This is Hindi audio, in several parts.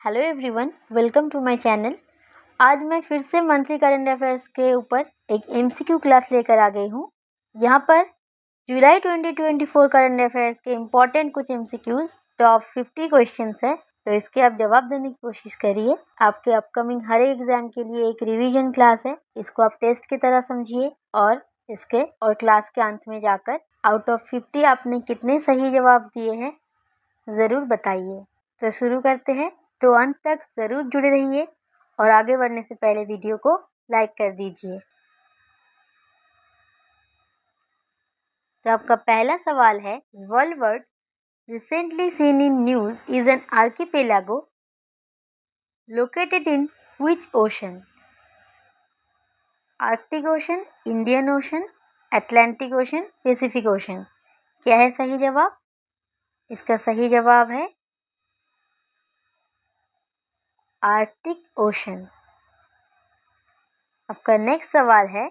Hello everyone, welcome to my channel. आज मैं फिर से मंथली करंट अफेयर्स के ऊपर एक एमसीक्यू क्लास लेकर आ गई हूँ। यहाँ पर जुलाई 2024 करंट अफेयर्स के इम्पोर्टेंट कुछ एमसीक्यूज टॉप 50 क्वेश्चंस है, तो इसके आप जवाब देने की कोशिश करिए। आपके अपकमिंग हर एक एग्जाम के लिए एक रिवीजन क्लास है, इसको आप टेस्ट की तरह समझिए और क्लास के अंत में जाकर आउट ऑफ 50 आपने कितने सही जवाब दिए हैं ज़रूर बताइए। तो शुरू करते हैं, तो अंत तक ज़रूर जुड़े रहिए और आगे बढ़ने से पहले वीडियो को लाइक कर दीजिए। तो आपका पहला सवाल है, Svalbard recently seen in news is an archipelago located in which ocean? Arctic ocean, Indian ocean, Atlantic ocean, Pacific ocean. क्या है सही जवाब? इसका सही जवाब है आर्कटिक ओशन। आपका नेक्स्ट सवाल है,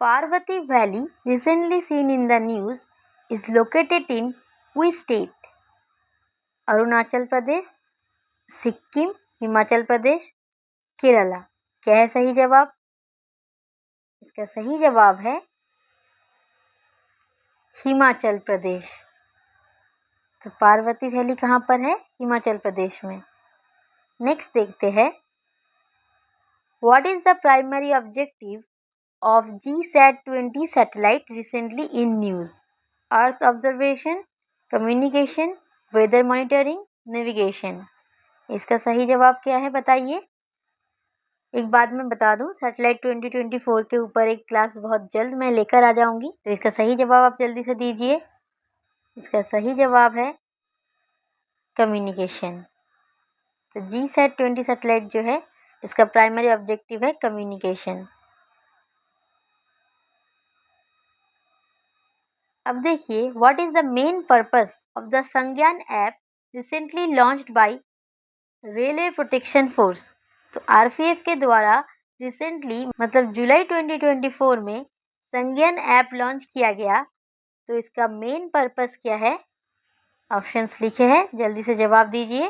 Parvati Valley recently seen in the news is located in which state? Arunachal Pradesh, Sikkim, Himachal Pradesh, Kerala. क्या है सही जवाब? इसका सही जवाब है हिमाचल प्रदेश। तो पार्वती वैली कहाँ पर है? हिमाचल प्रदेश में। नेक्स्ट देखते हैं, what is the primary objective of GSAT-20 satellite recently in news? Earth observation, communication, weather monitoring, navigation। इसका सही जवाब क्या है बताइए। एक बात मैं बता दूं, सैटेलाइट 2024 के ऊपर एक क्लास बहुत जल्द मैं लेकर आ जाऊंगी, तो इसका सही जवाब आप जल्दी से दीजिए। इसका सही जवाब है कम्युनिकेशन। तो GSAT-20 सैटेलाइट जो है, इसका प्राइमरी ऑब्जेक्टिव है कम्युनिकेशन। अब देखिए, what is the main purpose of the Sanjnan app recently launched by railway protection force? तो आरपीएफ के द्वारा रिसेंटली मतलब जुलाई 2024 में संज्ञान ऐप लॉन्च किया गया, तो इसका मेन पर्पस क्या है? ऑप्शंस लिखे हैं, जल्दी से जवाब दीजिए।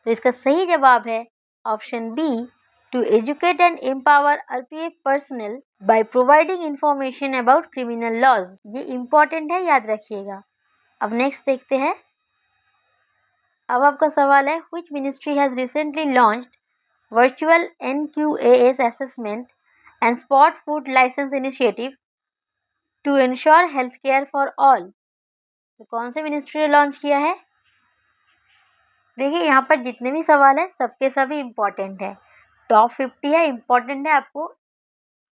तो इसका सही जवाब है option B, to educate and empower RPF personnel by providing information about criminal laws। ये important है, याद रखिएगा। अब नेक्स्ट देखते हैं। अब आपका सवाल है, which ministry has recently launched virtual NQAS assessment and spot food license initiative to ensure healthcare for all? तो कौन से मिनिस्ट्री ने लॉन्च किया है? देखिए, यहाँ पर जितने भी सवाल है सबके सभी इम्पोर्टेंट है, टॉप 50 है, इम्पोर्टेंट है, आपको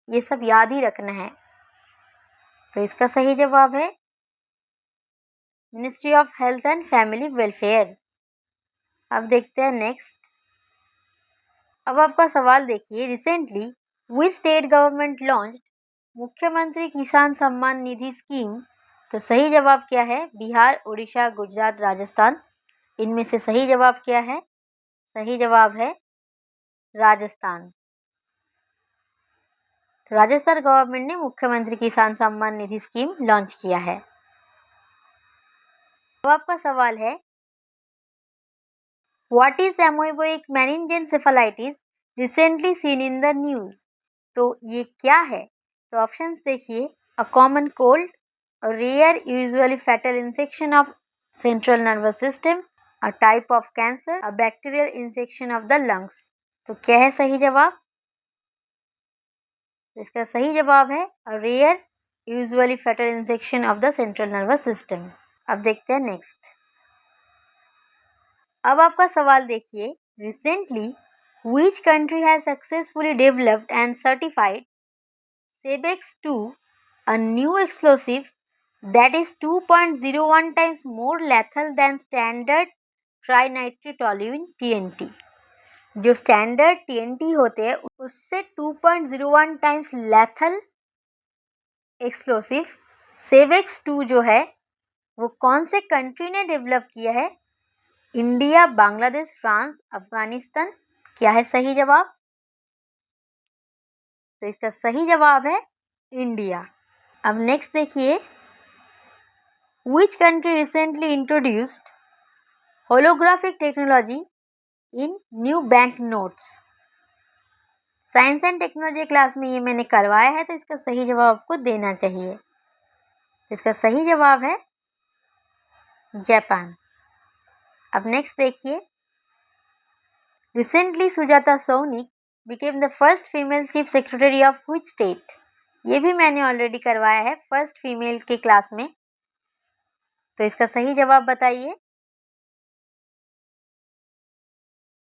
ये सब याद ही रखना है। तो इसका सही जवाब है ministry of health and family welfare. अब देखते हैं नेक्स्ट। अब आपका सवाल देखिए, recently which state government launched मुख्यमंत्री किसान सम्मान निधि स्कीम? तो सही जवाब क्या है? बिहार, उड़ीसा, गुजरात, राजस्थान। इनमें से सही जवाब क्या है? सही जवाब है राजस्थान। राजस्थान गवर्नमेंट ने मुख्यमंत्री किसान सम्मान निधि स्कीम लॉन्च किया है। अब आपका सवाल है, what is amoebic meningoencephalitis recently seen in the news? तो ये क्या है? तो ऑप्शंस देखिए, a common cold, a rare usually fatal infection of central nervous system, a type of cancer, a bacterial infection of the lungs. तो क्या है सही जवाब? इसका सही जवाब है a rare usually fatal infection of the central nervous system. अब देखते हैं नेक्स्ट। अब आपका सवाल देखिए, recently which country has successfully developed and certified Sebex 2, a new explosive that is 2.01 times more lethal than standard ट्राइनाइट्रोटोल्यूइन TNT। जो स्टैंडर्ड TNT होते हैं उससे 2.01 टाइम्स लेथल एक्सप्लोसिव सेवेक्स 2 जो है वो कौन से कंट्री ने डेवलप किया है? India, Bangladesh, France, Afghanistan. क्या है सही जवाब? तो इसका सही जवाब है इंडिया। अब नेक्स्ट देखिए, Which country recently introduced holographic technology in new bank notes? Science and technology class में ये मैंने करवाया है, तो इसका सही जवाब आपको देना चाहिए। इसका सही जवाब है जापान। अब नेक्स्ट देखिए, recently Sujata Saunik became the first female chief secretary of which state? ये भी मैंने ऑलरेडी करवाया है फर्स्ट फीमेल के क्लास में, तो इसका सही जवाब बताइए।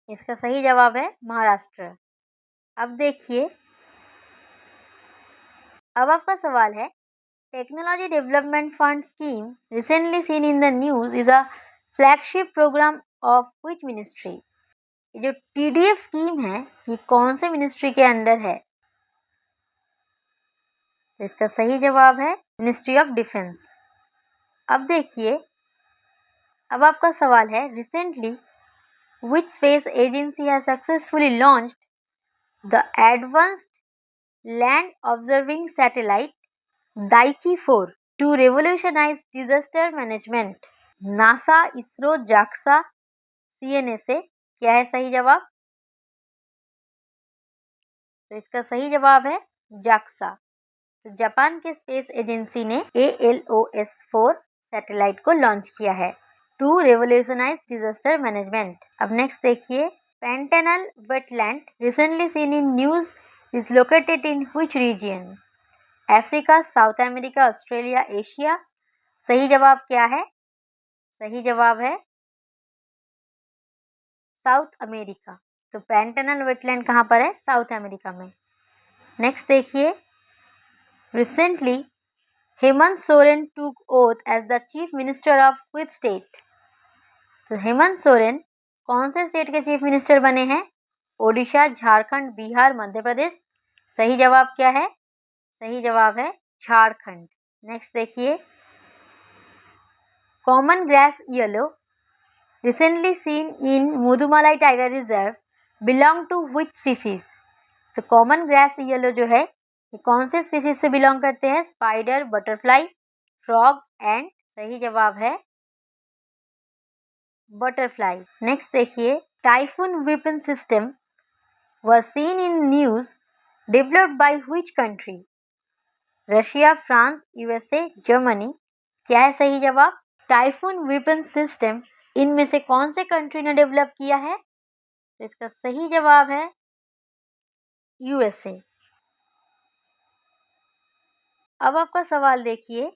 इसका सही जवाब है महाराष्ट्र। अब देखिए, अब आपका सवाल है, technology development fund scheme recently seen in the news is a flagship programme of which ministry? ये जो TDF स्कीम है, ये कौन से मिनिस्ट्री के अंडर है? तो इसका सही जवाब है मिनिस्ट्री ऑफ डिफेंस। अब देखिए, अब आपका सवाल है, recently which space agency has successfully launched the advanced land observing satellite Daiichi 4 to revolutionize disaster management? NASA, ISRO, JAXA, CNSA, क्या है सही जवाब? तो इसका सही जवाब है जाक्सा। तो जापान के स्पेस एजेंसी ने ALOS-4 सैटेलाइट को लॉन्च किया है टू रेवोल्यूशनाइज डिजास्टर मैनेजमेंट। अब नेक्स्ट देखिए, Pantanal wetland recently seen in news is located in which region? Africa, south America, Australia, Asia? सही जवाब क्या है? सही जवाब है साउथ अमेरिका। तो पैंटेनल वेटलैंड कहाँ पर है? साउथ अमेरिका में। नेक्स्ट देखिए, recently Hemant Soren took oath as the chief minister of which state? तो हेमंत सोरेन कौन से स्टेट के चीफ मिनिस्टर बने हैं? ओडिशा, झारखंड, बिहार, मध्य प्रदेश? सही जवाब क्या है? सही जवाब है झारखंड। नेक्स्ट देखिए, common grass yellow recently seen in Mudumalai tiger reserve belong to which species? तो कॉमन ग्रास येलो जो है, ये कौन से स्पीसीज से बिलोंग करते हैं? Spider, butterfly, frog and? सही जवाब है बटरफ्लाई। नेक्स्ट देखिए, typhoon weapon system was seen in news developed by which country? Russia, France, USA, Germany? क्या है सही जवाब? टाइफून वेपन सिस्टम इनमें से कौन से कंट्री ने डेवलप किया है? तो इसका सही जवाब है USA। अब आपका सवाल देखिए,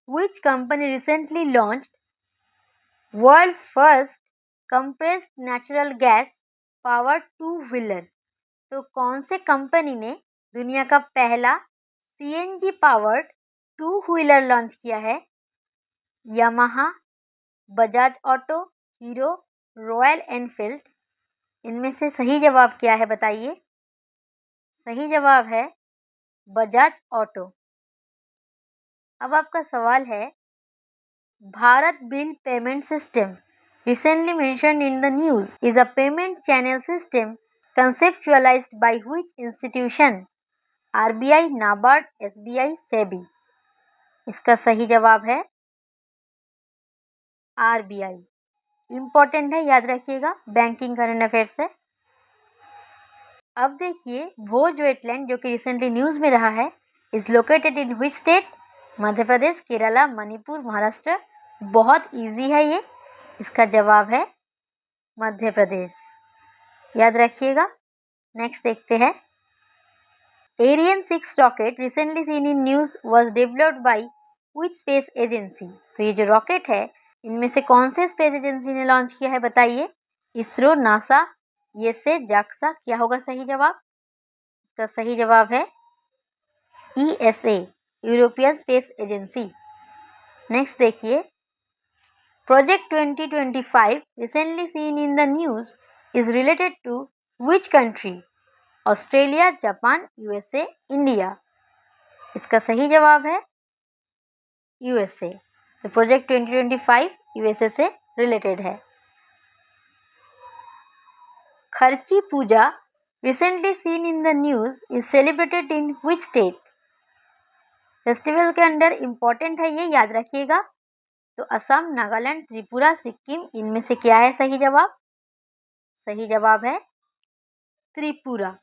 which company recently launched world's first compressed natural gas powered two-wheeler? तो कौन से कंपनी ने दुनिया का पहला CNG powered two wheeler launch किया है? Yamaha, Bajaj auto, hero, royal Enfield? इनमें से सही जवाब क्या है बताइए? सही जवाब है बजाज ऑटो। अब आपका सवाल है, Bharat bill payment system recently mentioned in the news is a payment channel system conceptualized by which institution? RBI, NABARD, SBI, SEBI? इसका सही जवाब है RBI। इंपॉर्टेंट है, याद रखिएगा, बैंकिंग करंट अफेयर से। अब देखिए, भोज वेटलैंड जो कि रिसेंटली न्यूज में रहा है is located in which state? Madhya Pradesh, Kerala, Manipur, Maharashtra? बहुत इजी है ये, इसका जवाब है मध्य प्रदेश, याद रखिएगा। नेक्स्ट देखते हैं, Ariane 6 rocket recently seen in news was developed by which space agency? तो ये जो रॉकेट है, इनमें से कौन से स्पेस एजेंसी ने लॉन्च किया है बताइए? इसरो, नासा, ये जाक्सा? क्या होगा सही जवाब? इसका सही जवाब है ESA, European space agency. Next देखिए, project 2025 recently seen in the news is related to which country? Australia, Japan, USA, India? इसका सही जवाब है USA। तो प्रोजेक्ट 2025 USA से रिलेटेड है। खर्ची पूजा recently seen in the news is celebrated in which state? Festival के अंडर इम्पोर्टेंट है, ये याद रखिएगा। तो असम, नागालैंड, त्रिपुरा, सिक्किम, इनमें से क्या है सही जवाब? सही जवाब है त्रिपुरा।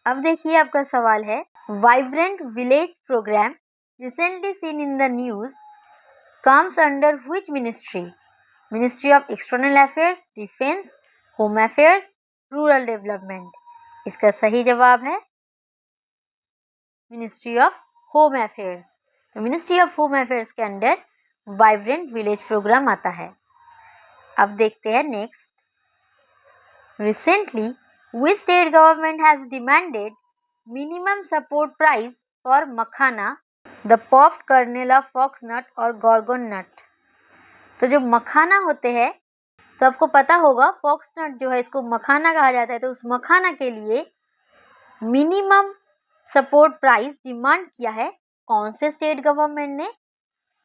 अब देखिए आपका सवाल है, vibrant village programme recently seen in the news comes under which ministry? Ministry of External Affairs, Defense, Home Affairs, Rural Development. इसका सही जवाब है मिनिस्ट्री ऑफ होम अफेयर्स। तो मिनिस्ट्री ऑफ होम अफेयर्स के अंडर वाइब्रेंट विलेज प्रोग्राम आता है। अब देखते हैं next. Recently which state government has demanded minimum support price for makhana, the puffed kernel of foxnut और gorgon nut? तो जो मखाना होते हैं, तो आपको पता होगा फॉक्सनट जो है इसको मखाना कहा जाता है। तो उस मखाना के लिए मिनिमम सपोर्ट प्राइस डिमांड किया है कौन से स्टेट गवर्नमेंट ने?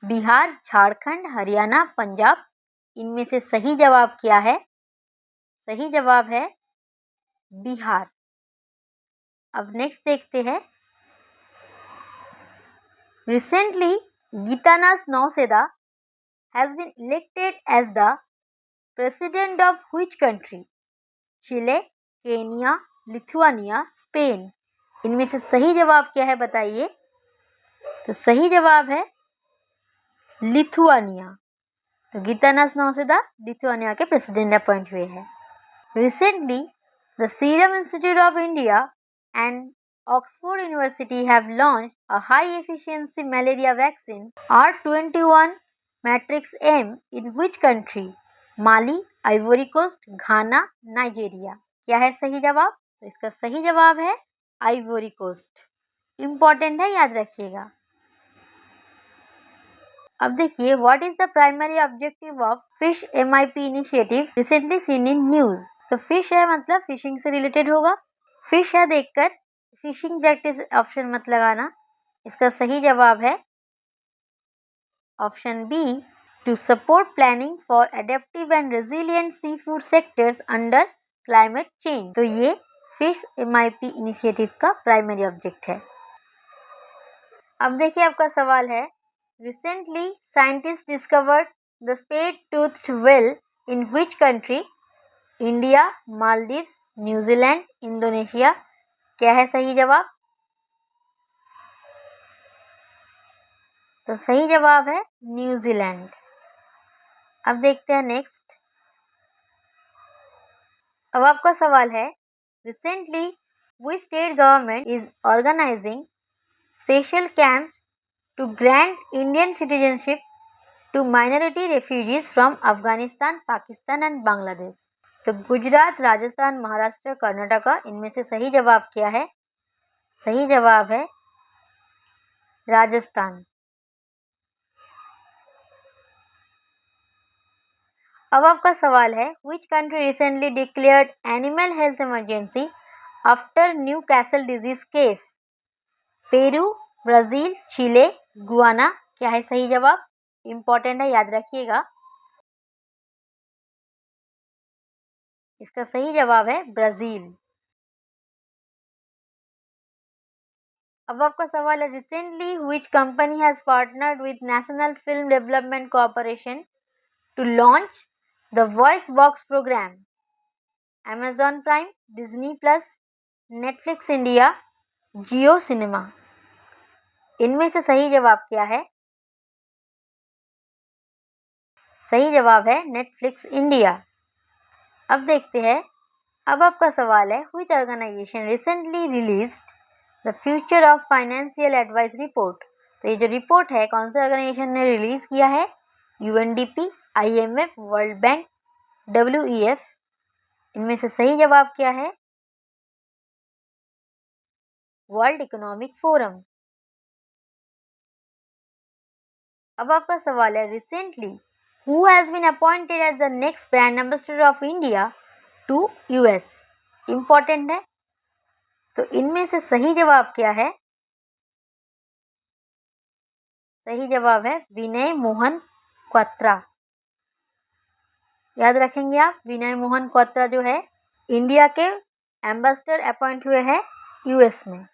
बिहार, झारखंड, हरियाणा, पंजाब, इनमें से सही जवाब क्या है? सही जवाब है बिहार। अब नेक्स्ट देखते हैं। Recently Gitanas Nauseda has been elected as the president of which country? Chile, Kenya, Lithuania, Spain, इनमें से सही जवाब क्या है बताइए? तो सही जवाब है लिथुआनिया। तो गीतानास नौसेदा लिथुआनिया के प्रेसिडेंट अपॉइंट हुए हैं। Recently the Serum Institute of India and Oxford University have launched a high efficiency malaria vaccine R21 matrix M in which country? Mali, Ivory Coast, Ghana, Nigeria. क्या है सही जवाब? तो इसका सही जवाब है आइवरी कोस्ट। इंपॉर्टेंट है, याद रखिएगा। अब देखिए, what is the primary objective of fish MIP initiative recently seen in news? तो फिश है मतलब फिशिंग से रिलेटेड होगा। फिश है देखकर फिशिंग प्रैक्टिस ऑप्शन मत लगाना। इसका सही जवाब है option B, to support planning for adaptive and resilient sea food sectors under climate change. तो ये फिश MIP इनिशिएटिव का प्राइमरी ऑब्जेक्ट है। अब देखिए आपका सवाल है, recently scientist discovered the spade toothed whale in which country? India, Maldives, New Zealand, Indonesia. क्या है सही जवाब? तो सही जवाब है न्यूजीलैंड। अब देखते हैं नेक्स्ट। अब आपका सवाल है, recently which state government is organising special camps to grant Indian citizenship to minority refugees from Afghanistan, Pakistan and Bangladesh? तो गुजरात, राजस्थान, महाराष्ट्र, कर्नाटका, इनमें से सही जवाब क्या है? सही जवाब है राजस्थान। अब आपका सवाल है, which country recently declared animal health emergency after Newcastle disease case? Peru, Brazil, Chile, Guyana. क्या है सही जवाब? इंपॉर्टेंट है, याद रखिएगा। इसका सही जवाब है ब्राजील। अब आपका सवाल है, recently which company has partnered with National Film Development Corporation to launch the Voice Box program? Amazon Prime, Disney Plus, Netflix India, Jio cinema. इनमें से सही जवाब क्या है? सही जवाब है नेटफ्लिक्स इंडिया। अब देखते हैं। अब आपका सवाल है, which organisation recently released the future of financial advice report? तो ये जो रिपोर्ट है कौन से ऑर्गेनाइजेशन ने रिलीज किया है? UNDP, IMF, world bank, WEF। इनमें से सही जवाब क्या है? World economic forum. अब आपका सवाल है, recently who has been appointed as the next brand ambassador of India to US? Important है। तो इनमें से सही जवाब क्या है? सही जवाब है विनय मोहन क्वात्रा। याद रखेंगे आप, विनय मोहन क्वात्रा जो है इंडिया के एम्बेसडर अपॉइंट हुए हैं US में।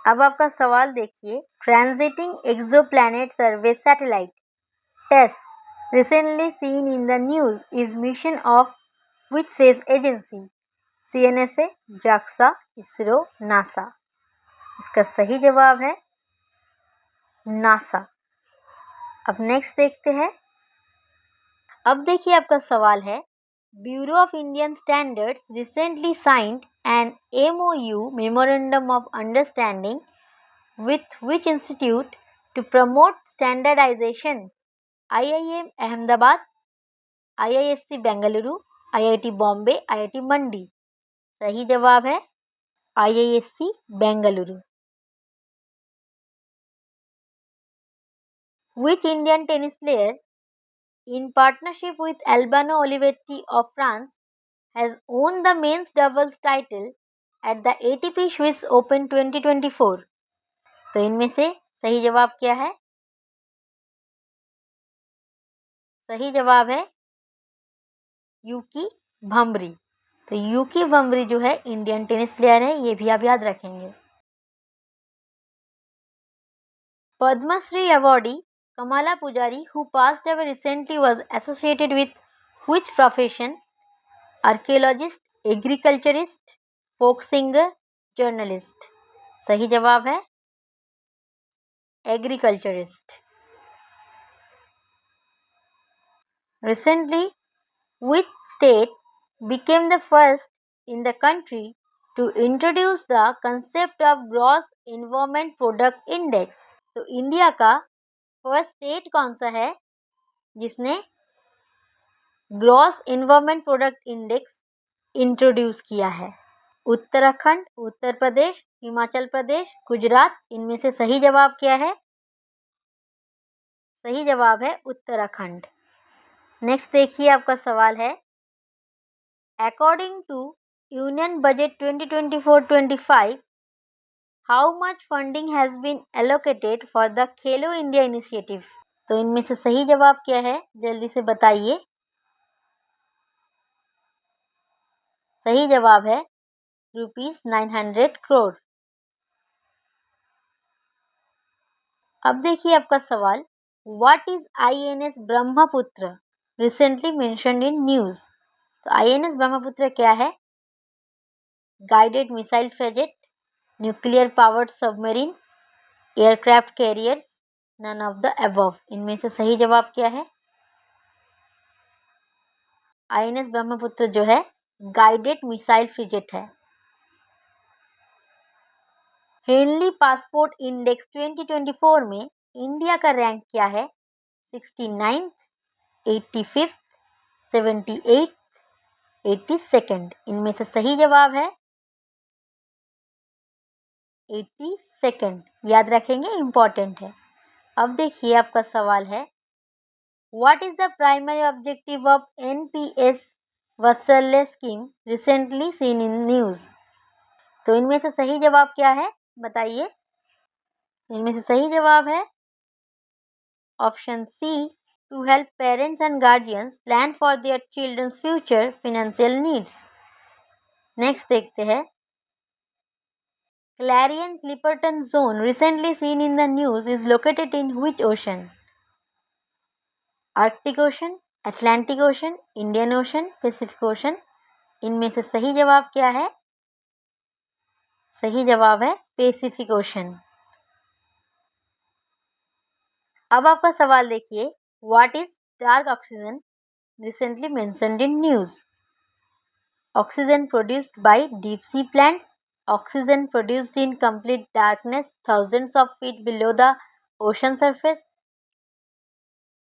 अब आपका सवाल देखिए, transiting exoplanet survey satellite TESS recently seen in the news is mission of which space agency? CNSA, JAXA, ISRO, NASA। इसका सही जवाब है नासा। अब नेक्स्ट देखते हैं। अब देखिए आपका सवाल है, bureau of Indian standards recently signed an MOU memorandum of understanding with which institute to promote standardization? IIM Ahmedabad, IISc Bengaluru, IIT Bombay, IIT मंडी। सही जवाब है IISc Bengaluru. Which Indian tennis player, in partnership with Albano Olivetti of France, has won the men's doubles title at the ATP Swiss Open 2024? तो इनमें से सही जवाब क्या है? सही जवाब है यूकी भंबरी। तो यूकी भंबरी जो है इंडियन टेनिस प्लेयर है, ये भी आप याद रखेंगे। पद्मश्री अवॉर्डी कमाला पुजारी who passed away recently was associated with which profession? Archaeologist, agriculturist, folk singer, journalist. सही जवाब है agriculturist. Recently, which state became the first in the country to introduce the concept of gross environment product index? तो इंडिया का फर्स्ट स्टेट कौन सा है जिसने gross environment product index introduce किया है? उत्तराखंड, उत्तर प्रदेश, हिमाचल प्रदेश, गुजरात। इनमें से सही जवाब क्या है? सही जवाब है उत्तराखंड। नेक्स्ट देखिए आपका सवाल है, according to union budget 2024-25 how much funding has been allocated for the Khelo India initiative? तो इनमें से सही जवाब क्या है, जल्दी से बताइए। सही जवाब है ₹900 करोड़। अब देखिए आपका सवाल, what is INS Brahmaputra recently mentioned in news? तो INS ब्रह्मपुत्र क्या है? Guided missile frigate, nuclear powered submarine, aircraft carriers, none of the above. इनमें से सही जवाब क्या है? INS ब्रह्मपुत्र जो है गाइडेड मिसाइल फ्रिगेट है। हेनली पासपोर्ट इंडेक्स 2024 में इंडिया का रैंक क्या है? 69th, 85th, 78th, 82nd। इनमें से सही जवाब है 82nd। याद रखेंगे, इंपॉर्टेंट है। अब देखिए आपका सवाल है, what is the primary objective of NPS Vatsalya scheme recently seen in news? तो इनमें से सही जवाब क्या है, बताइए। इनमें से सही जवाब है option C, to help parents and guardians plan for their children's future financial needs. Next देखते हैं, Clarion Clipperton zone recently seen in the news is located in which ocean? Arctic ocean, Atlantic ocean, Indian ocean, Pacific ocean. इनमें से सही जवाब क्या है? सही जवाब है पैसिफिक ओशन। अब आपका सवाल देखिए, what is dark oxygen recently mentioned in news? Oxygen produced by deep sea plants, oxygen produced in complete darkness thousands of feet below the ocean surface,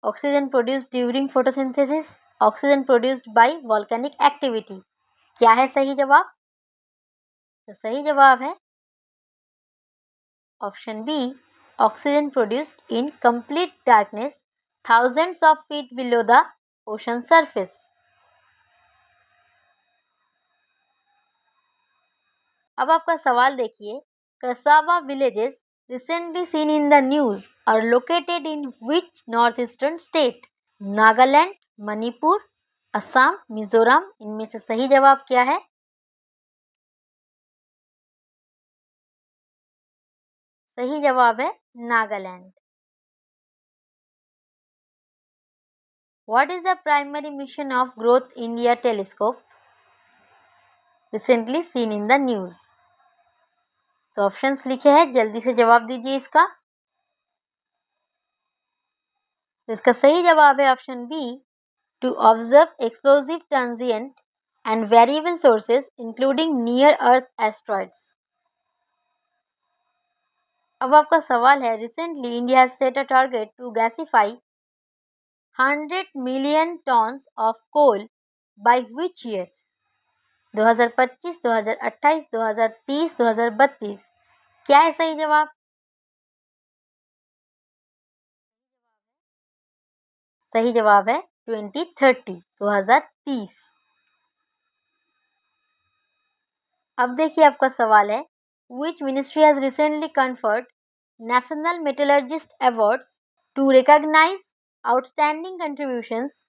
oxygen produced during photosynthesis, oxygen produced by volcanic activity. क्या है सही जवाब? तो सही जवाब है option B, oxygen produced in complete darkness thousands of feet below the ocean surface। अब आपका सवाल देखिए, cassava villages recently seen in the news are located in which north eastern state? Nagaland, Manipur, Assam, Mizoram. इनमें से सही जवाब क्या है? सही जवाब है Nagaland. What is the primary mission of Growth India Telescope recently seen in the news? तो ऑप्शंस लिखे हैं, जल्दी से जवाब दीजिए इसका। इसका सही जवाब है option B, to observe explosive transient and variable sources including near earth asteroids. अब आपका सवाल है, recently India has set a target to gasify 100 million tons of coal by which year? 2025, 2028, 2030, 2032, क्या है सही जवाब? सही जवाब है 2030, 2030। अब देखिए आपका सवाल है, which ministry has recently conferred National Metallurgist Awards to recognize outstanding contributions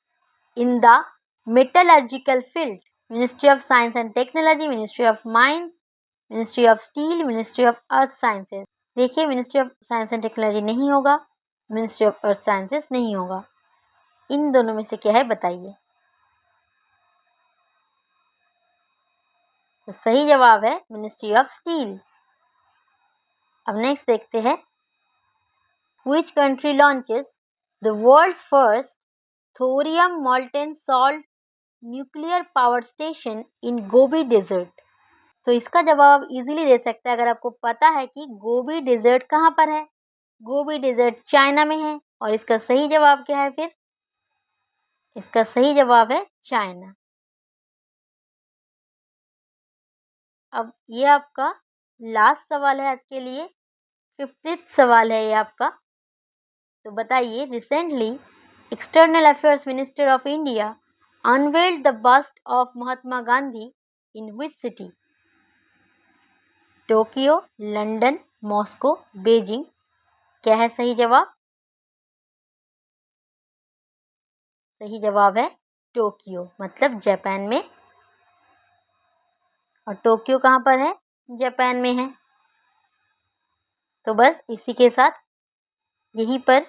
in the metallurgical field? Ministry of Science and Technology, Ministry of Mines, Ministry of Steel, Ministry of Earth Sciences। देखिए, ministry of science and technology नहीं होगा, मिनिस्ट्री ऑफ अर्थ साइंसेस नहीं होगा, इन दोनों में से क्या है बताइए। तो सही जवाब है मिनिस्ट्री ऑफ स्टील। अब नेक्स्ट देखते हैं, Which country launches the world's first thorium molten salt nuclear power station in Gobi Desert? तो इसका जवाब आप इजीली दे सकते हैं अगर आपको पता है कि गोबी डेजर्ट कहाँ पर है। गोबी डेजर्ट चाइना में है, और इसका सही जवाब क्या है फिर? इसका सही जवाब है चाइना। अब ये आपका लास्ट सवाल है आज के लिए, 50th सवाल है ये आपका। तो बताइए, recently external affairs minister of India unveiled the bust of Mahatma Gandhi in which city? Tokyo, London, Moscow, Beijing, क्या है सही जवाब? सही जवाब है टोक्यो, मतलब जापान में। और टोक्यो कहाँ पर है? जापान में है। तो बस इसी के साथ यहीं पर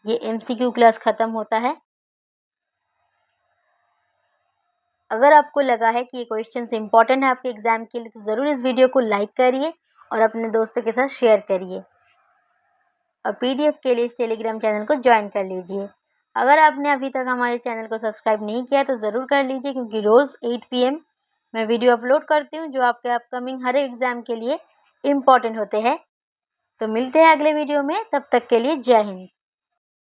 ये एमसीक्यू क्लास खत्म होता है। अगर आपको लगा है कि ये क्वेश्चंस इंपॉर्टेंट है आपके एग्जाम के लिए, तो ज़रूर इस वीडियो को लाइक करिए और अपने दोस्तों के साथ शेयर करिए, और पीडीएफ के लिए इस टेलीग्राम चैनल को ज्वाइन कर लीजिए। अगर आपने अभी तक हमारे चैनल को सब्सक्राइब नहीं किया तो ज़रूर कर लीजिए, क्योंकि रोज़ 8 PM मैं वीडियो अपलोड करती हूँ जो आपके अपकमिंग हर एग्जाम के लिए इम्पॉर्टेंट होते हैं। तो मिलते हैं अगले वीडियो में, तब तक के लिए जय हिंद।